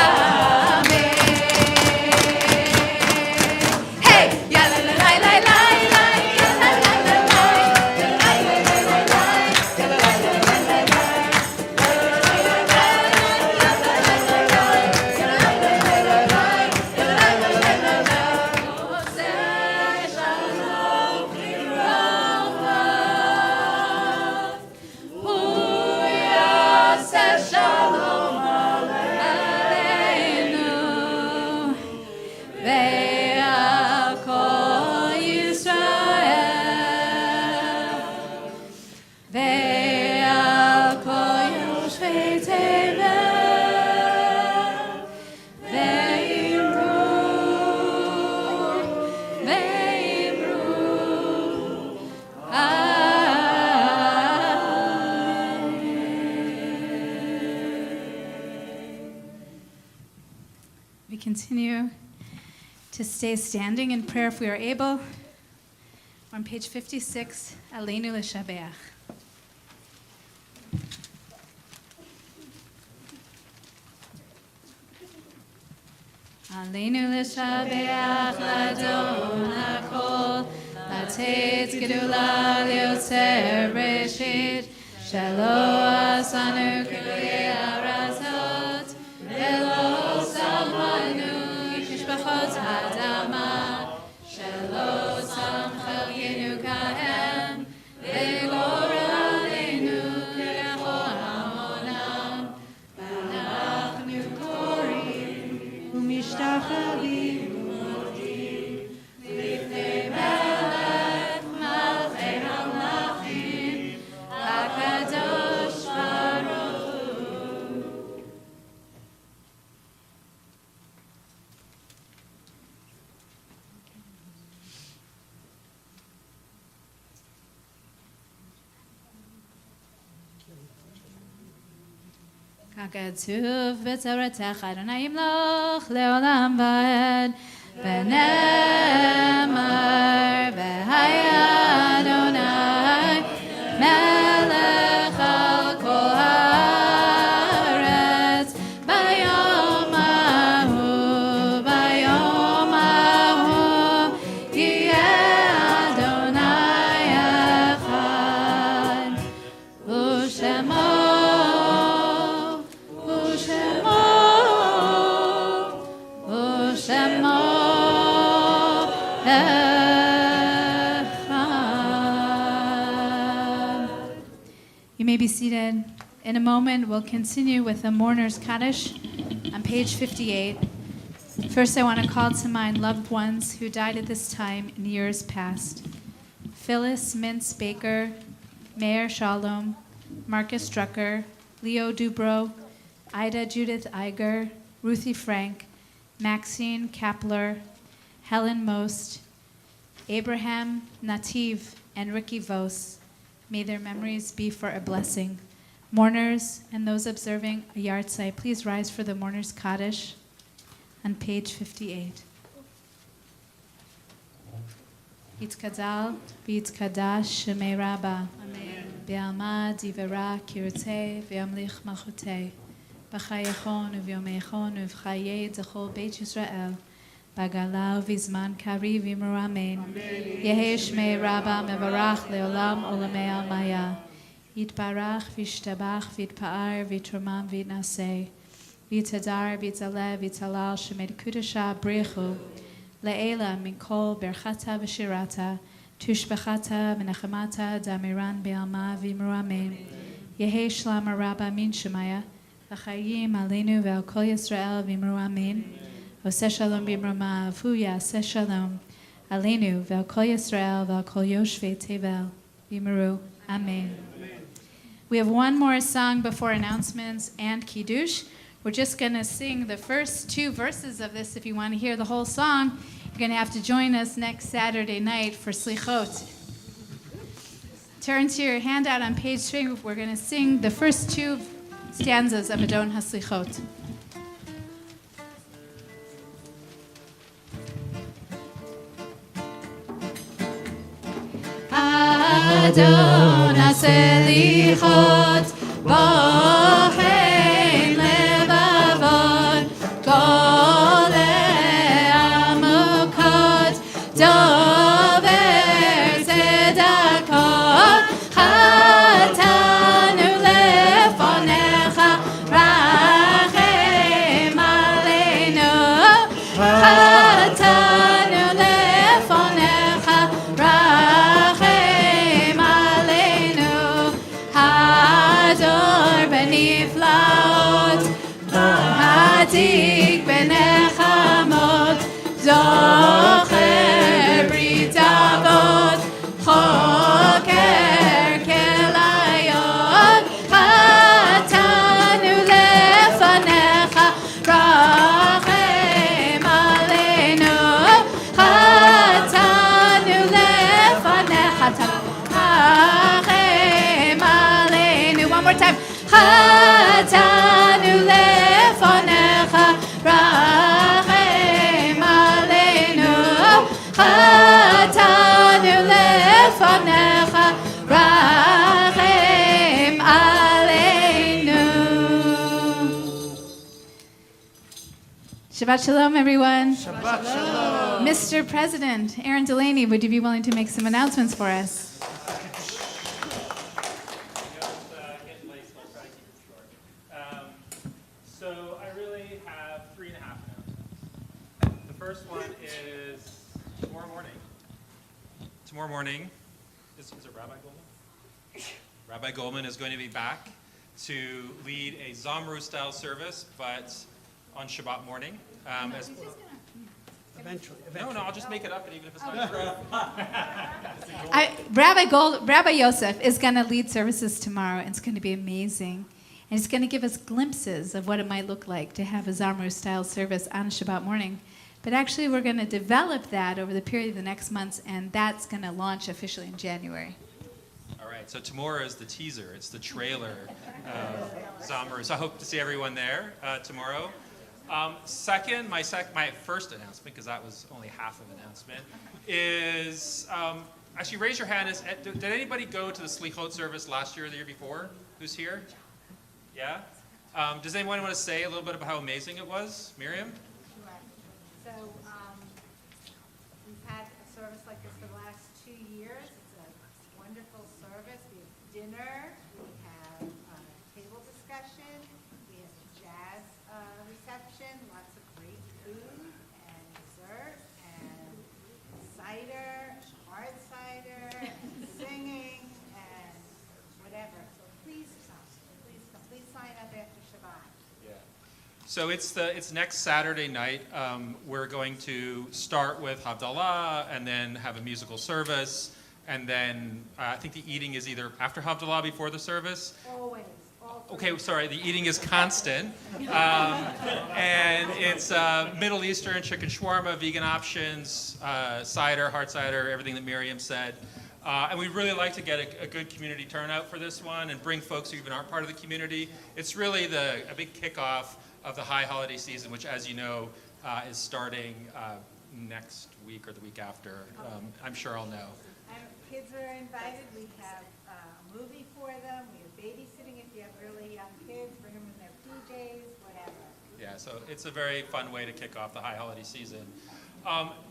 amen. Hey, yalla la la la la la, yalla la la la, yalla la la la la, yalla la la la la, shalom aleinu ve'al kol Yisrael ve'al kol yoshvei tevel ve'imru We continue to stay standing in prayer if we are able. On page 56, Aleinu l'shabeach. Aleinu l'shabeach l'adon hakol, לתת גדולה ליוצר בראשית, שלא עשנו כגויי ארצות, ולא שמנו כשפחות האדמה, שלא שם חלקנו כהם, וגורלנו ככל המונם, ואנחנו קוראים ומשתחווים לפני מלך מלכי המלכים, הקדוש ברוך הוא. ככתוב בתורתך אדוני ימלוך לעולם ועד, ונאמר והיה אדוני מלך על כל הארץ. ביום ההוא יהיה אדוני אחד, ושמו You may be seated. In a moment, we'll continue with the Mourner's Kaddish on page 58. First, I want to call to mind loved ones who died at this time in years past. Phyllis Mintz Baker, Mayor Shalom, Marcus Drucker, Leo Dubrow, Ida Judith Iger, Ruthie Frank, Maxine Kapler, Helen Most, Abraham Nativ, and Ricky Vos. May their memories be for a blessing. Mourners and those observing a yahrzeit, please rise for the Mourner's Kaddish on page 58. Yitkadal v'yitkadash shemei Rabba. Amen. Be'alma divera kirtei ve'amlich malchutei. B'chayechon u'v'yomeichon u'v'chayei zechol Beit Yisrael. Bagala v'zman kari v'imur amen. Yehi shmei Rabba mevarach leolam olamei almaya. יתברך וישתבח ויתפאר ויתרומם ויתנשא, ויתהדר ויתעלה ויתהלל שמי קודשה בריחו, לעילה מכל ברכתה ושירתה, תושבחתה ונחמתה דאמירן בעלמה ואמרו אמן. יהי שלום הרבה מן שמיה, וחיים עלינו ועל כל ישראל ואמרו אמן. עושה שלום במרומה, אף הוא יעשה שלום עלינו ועל כל ישראל ועל כל יושבי תבל, ואמרו amen. We have one more song before announcements and Kiddush. We're just going to sing the first 2 verses of this. If you want to hear the whole song, you're going to have to join us next Saturday night for Slichot. Turn to your handout on page 3. We're going to sing the first 2 stanzas of Adon HaSlichot. Adon HaSlichot Bochen Levavot Golei Amukot Dover Tzedakot Chatanu Lefonecha Rachem Aleinu Chatanu Lefonecha Rachem Aleinu Hador Beniflaot Hatik Benechamot Zocher Brit Avot Choker Kelayot Chatanu Lefanecha Rachem Aleinu Chatanu Lefanecha Rachem Aleinu. One more time. Chatanu Lefanecha Rachem Aleinu Chatanu Lefanecha Rachem Aleinu. Shabbat Shalom, everyone. Shabbat Shalom. Mr. President, Aaron Delaney, would you be willing to make some announcements for us? Getting late, so I'll try to keep it short. So I really have 3.5 announcements. The first one is tomorrow morning. Tomorrow morning, is it Rabbi Goldman? Rabbi Goldman is going to be back to lead a Zamru-style service, but on Shabbat morning. Eventually. No, I'll just make it up, and even if it's not true. Rabbi Yosef is going to lead services tomorrow, and it's going to be amazing. And he's going to give us glimpses of what it might look like to have a Zamru-style service on Shabbat morning. But actually, we're going to develop that over the period of the next months, and that's going to launch officially in January. All right, so tomorrow is the teaser. It's the trailer of Zamru. So I hope to see everyone there tomorrow. Second, my first announcement, because that was only half of an announcement, is actually raise your hand. Did anybody go to the Slichot service last year or the year before? Who's here? Yeah? Does anyone want to say a little bit about how amazing it was? Miriam? Sure. So we've had a service like this for the last 2 years. It's a wonderful service. We have dinner, we have table discussion, we have jazz reception, lots of great food and dessert and cider, hard cider, and singing and whatever. So please come. Please sign up after Shabbat. Yeah. So it's next Saturday night. We're going to start with Havdalah and then have a musical service. And then I think the eating is either after Havdalah, before the service. Always. Okay, sorry, the eating is constant. And it's Middle Eastern, chicken shawarma, vegan options, cider, hard cider, everything that Miriam said. And we'd really like to get a good community turnout for this one and bring folks who even aren't part of the community. It's really a big kickoff of the high holiday season, which, as you know, is starting next week or the week after. I'm sure I'll know. And kids are invited. We have a movie for them. We have babysitting if you have really young kids. Bring them in their PJs, whatever. Yeah, so it's a very fun way to kick off the high holiday season.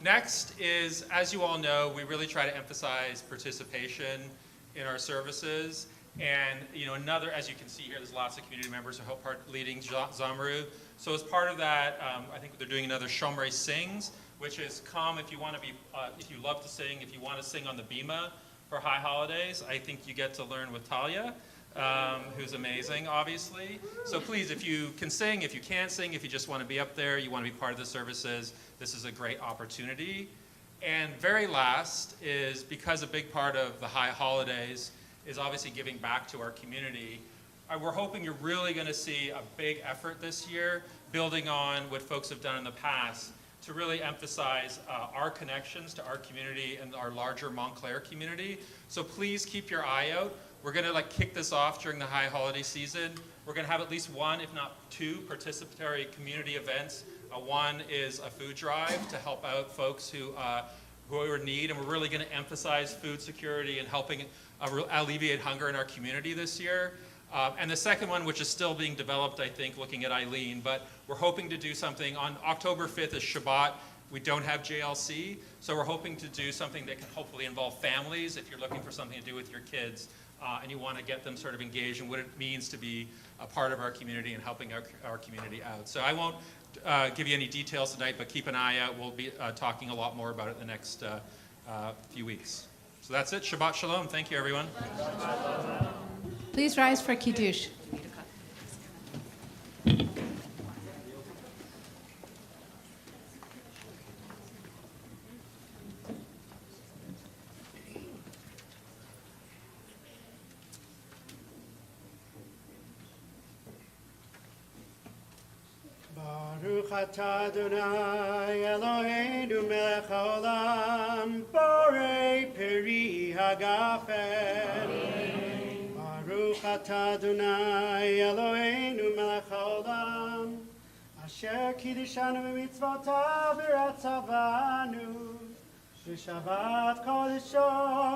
Next is, as you all know, we really try to emphasize participation in our services. And another, as you can see here, there's lots of community members who help leading Zamru. So as part of that, I think they're doing another Shomrei Sings, which is come if you want to be, if you love to sing, if you want to sing on the Bima for High Holidays. I think you get to learn with Talia, who's amazing, obviously. So please, if you can sing, if you can't sing, if you just want to be up there, you want to be part of the services, this is a great opportunity. And very last is, because a big part of the High Holidays is obviously giving back to our community, we're hoping you're really going to see a big effort this year, building on what folks have done in the past, to really emphasize our connections to our community and our larger Montclair community. So please keep your eye out. We're going to kick this off during the high holiday season. We're going to have at least one, if not two, participatory community events. One is a food drive to help out folks who are in need, and we're really going to emphasize food security and helping alleviate hunger in our community this year. And the second one, which is still being developed, I think, looking at Eileen, but we're hoping to do something on October 5th is Shabbat. We don't have JLC, so we're hoping to do something that can hopefully involve families if you're looking for something to do with your kids and you want to get them sort of engaged in what it means to be a part of our community and helping our community out. So I won't give you any details tonight, but keep an eye out. We'll be talking a lot more about it in the next few weeks. So that's it. Shabbat Shalom. Thank you, everyone. Please rise for Kiddush. Baruch atah Adonai Eloheinu melech haolam borei peri hagafen. Baruch atah Adonai Eloheinu melech haolam asher kiddishanu b'mitzvotav v'ratzavanu v'shabbat kodesho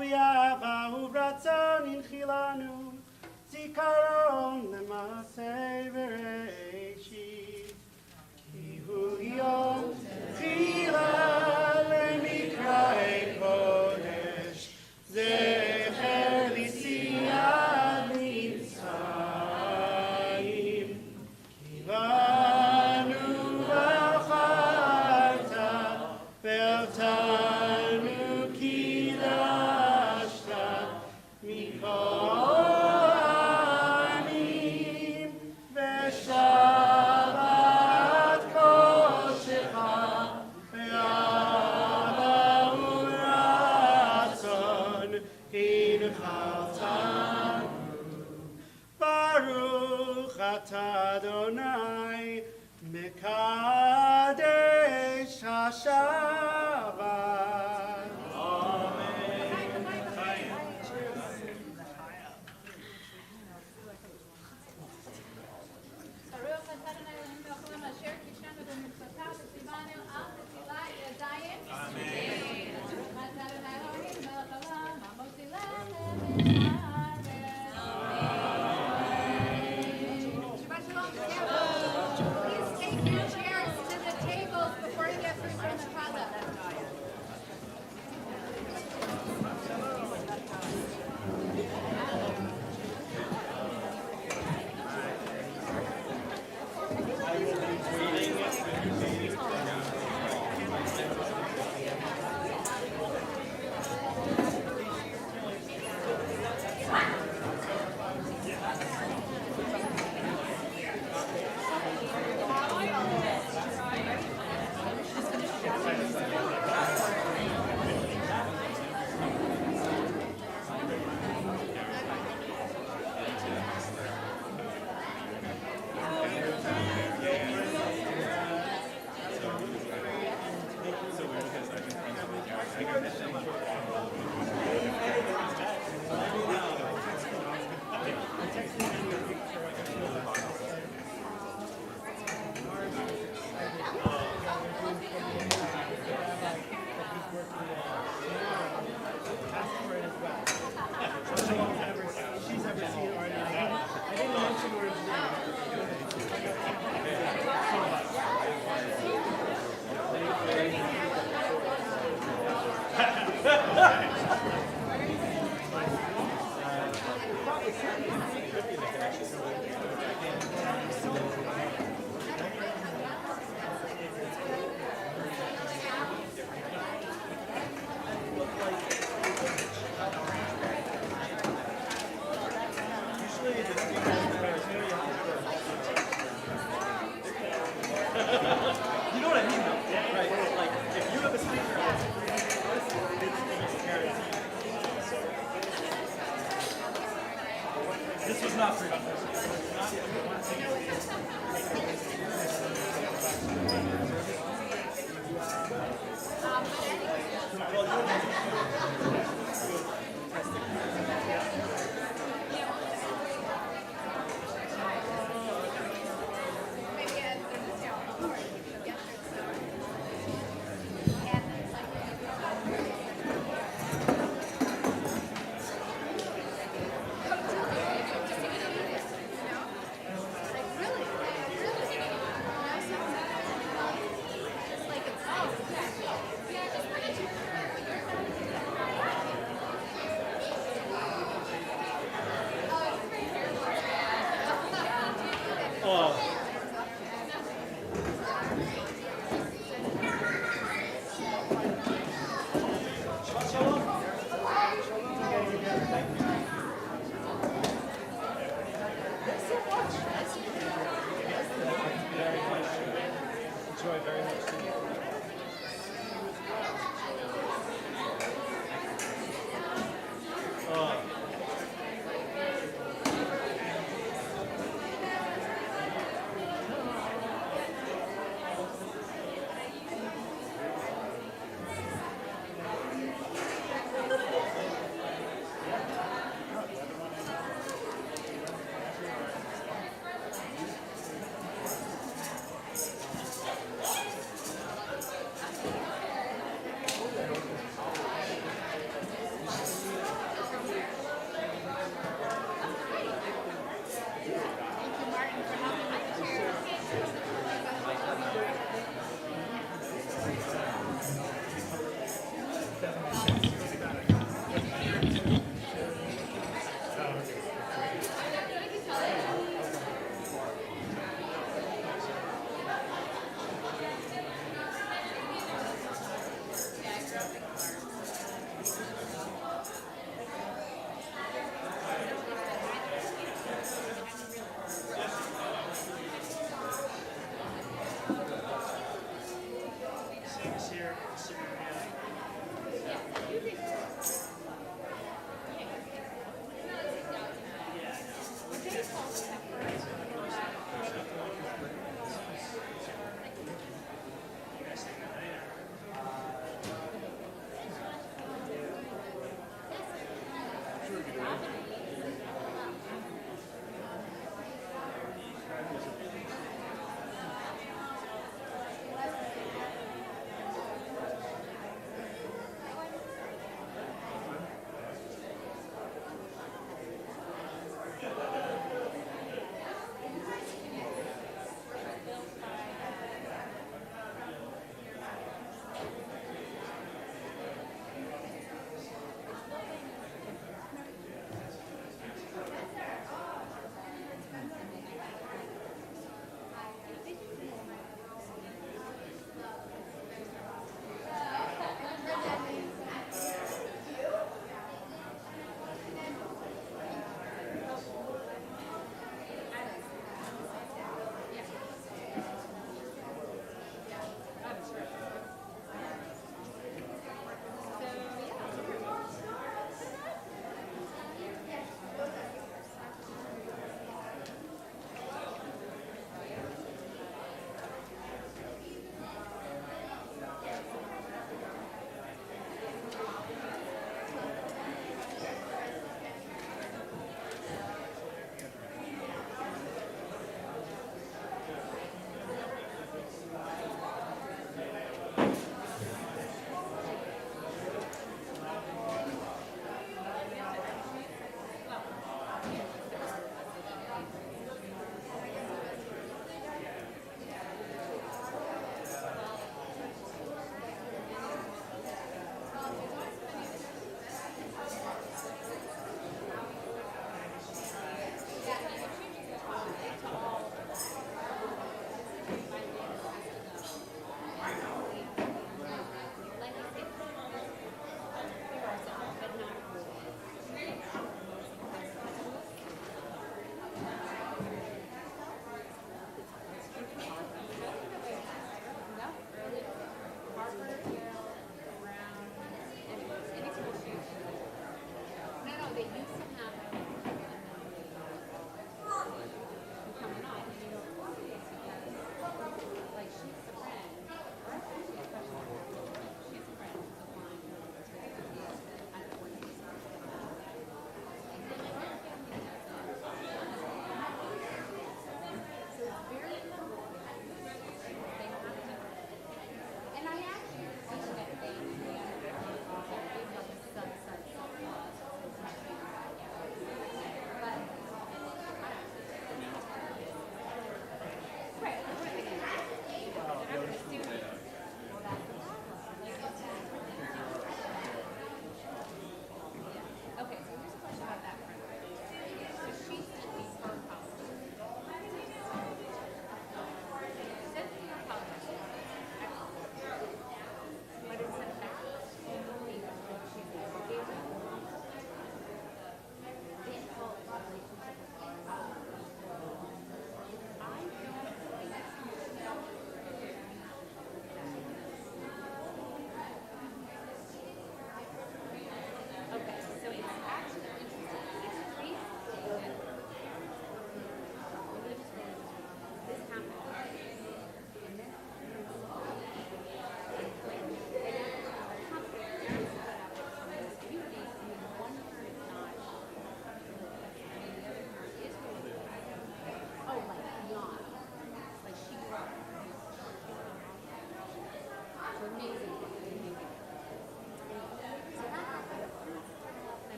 v'yahava u'ratzon inchilanu zikaron l'maseh v'reishit. Yom Tila Lemikra Kodesh Zecher Lisiyad Mitzrayim Kivanu V'acharta Ve'otanu Kidashta Mikol Ha'amim Ve'shav Adonai Mekadesh HaShabbat. Please take your chairs to the tables before you get food from the closet.